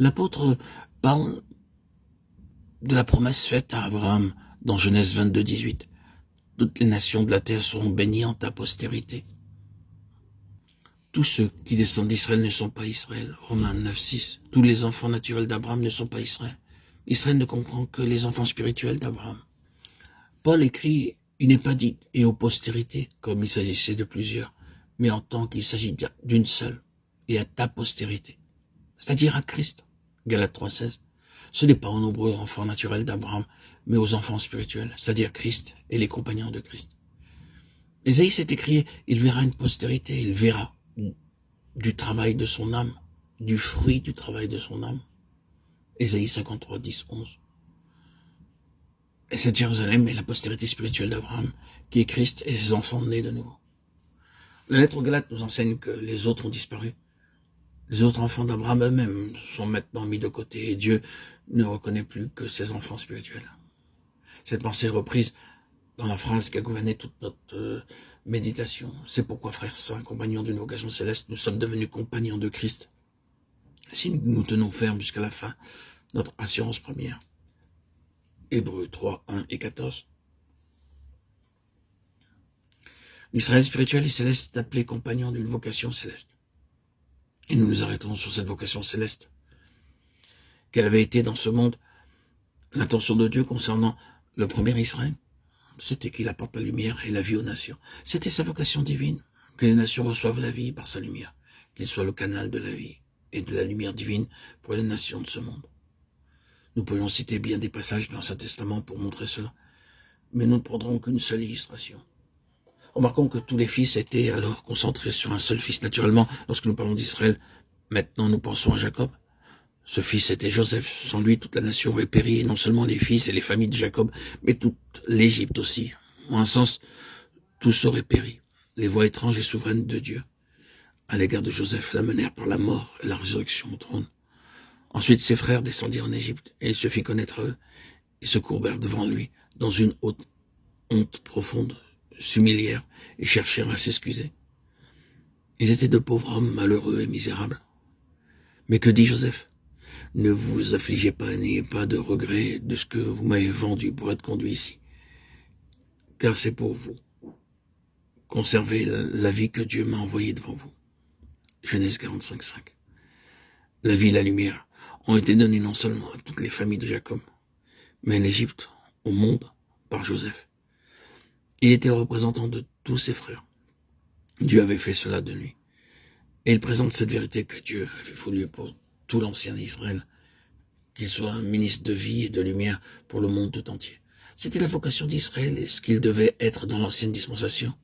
L'apôtre parle de la promesse faite à Abraham dans Genèse 22, 18. Toutes les nations de la terre seront bénies en ta postérité. Tous ceux qui descendent d'Israël ne sont pas Israël. Romains 9, 6. Tous les enfants naturels d'Abraham ne sont pas Israël. Israël ne comprend que les enfants spirituels d'Abraham. Paul écrit, il n'est pas dit et aux postérités, comme il s'agissait de plusieurs, mais en tant qu'il s'agit d'une seule, et à ta postérité, c'est-à-dire à Christ. Galates 3, 16. Ce n'est pas aux nombreux enfants naturels d'Abraham, mais aux enfants spirituels, c'est-à-dire Christ et les compagnons de Christ. Ésaïe s'est écrit, il verra une postérité, il verra du travail de son âme, du fruit du travail de son âme. Ésaïe 53, 10, 11. Et cette Jérusalem est la postérité spirituelle d'Abraham, qui est Christ et ses enfants nés de nouveau. La lettre aux Galates nous enseigne que les autres ont disparu. Les autres enfants d'Abraham eux-mêmes sont maintenant mis de côté et Dieu ne reconnaît plus que ses enfants spirituels. Cette pensée est reprise dans la phrase qui a gouverné toute notre méditation. C'est pourquoi, frères saints, compagnons d'une vocation céleste, nous sommes devenus compagnons de Christ. Si nous nous tenons fermes jusqu'à la fin, notre assurance première. Hébreux 3, 1 et 14. L'Israël spirituel et céleste est appelé compagnon d'une vocation céleste. Et nous nous arrêtons sur cette vocation céleste. Quelle avait été dans ce monde l'intention de Dieu concernant le premier Israël? C'était qu'il apporte la lumière et la vie aux nations. C'était sa vocation divine, que les nations reçoivent la vie par sa lumière, qu'il soit le canal de la vie et de la lumière divine pour les nations de ce monde. Nous pourrions citer bien des passages dans l'Ancien Testament pour montrer cela, mais nous ne prendrons qu'une seule illustration. Remarquons que tous les fils étaient alors concentrés sur un seul fils. Naturellement, lorsque nous parlons d'Israël, maintenant nous pensons à Jacob. Ce fils était Joseph. Sans lui, toute la nation aurait péri, et non seulement les fils et les familles de Jacob, mais toute l'Égypte aussi. En un sens, tous auraient péri. Les voies étranges et souveraines de Dieu à l'égard de Joseph l'amenèrent par la mort et la résurrection au trône. Ensuite, ses frères descendirent en Égypte, et il se fit connaître à eux. Ils se courbèrent devant lui, dans une haute honte profonde, s'humilièrent et cherchèrent à s'excuser. Ils étaient de pauvres hommes malheureux et misérables. Mais que dit Joseph? Ne vous affligez pas et n'ayez pas de regret de ce que vous m'avez vendu pour être conduit ici. Car c'est pour vous. Conservez la vie que Dieu m'a envoyée devant vous. Genèse 45, 5. La vie et la lumière ont été données non seulement à toutes les familles de Jacob, mais à l'Égypte, au monde, par Joseph. Il était le représentant de tous ses frères. Dieu avait fait cela de lui. Et il présente cette vérité que Dieu avait voulu pour tout l'ancien Israël, qu'il soit un ministre de vie et de lumière pour le monde tout entier. C'était la vocation d'Israël et ce qu'il devait être dans l'ancienne dispensation.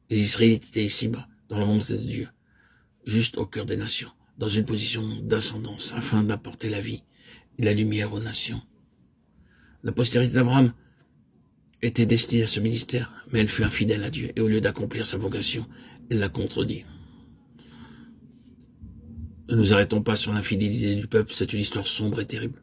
Les Israélites étaient ici-bas, dans le monde de Dieu, juste au cœur des nations, dans une position d'ascendance, afin d'apporter la vie et la lumière aux nations. La postérité d'Abraham était destinée à ce ministère, mais elle fut infidèle à Dieu, et au lieu d'accomplir sa vocation, elle l'a contredit. Ne nous arrêtons pas sur l'infidélité du peuple, c'est une histoire sombre et terrible.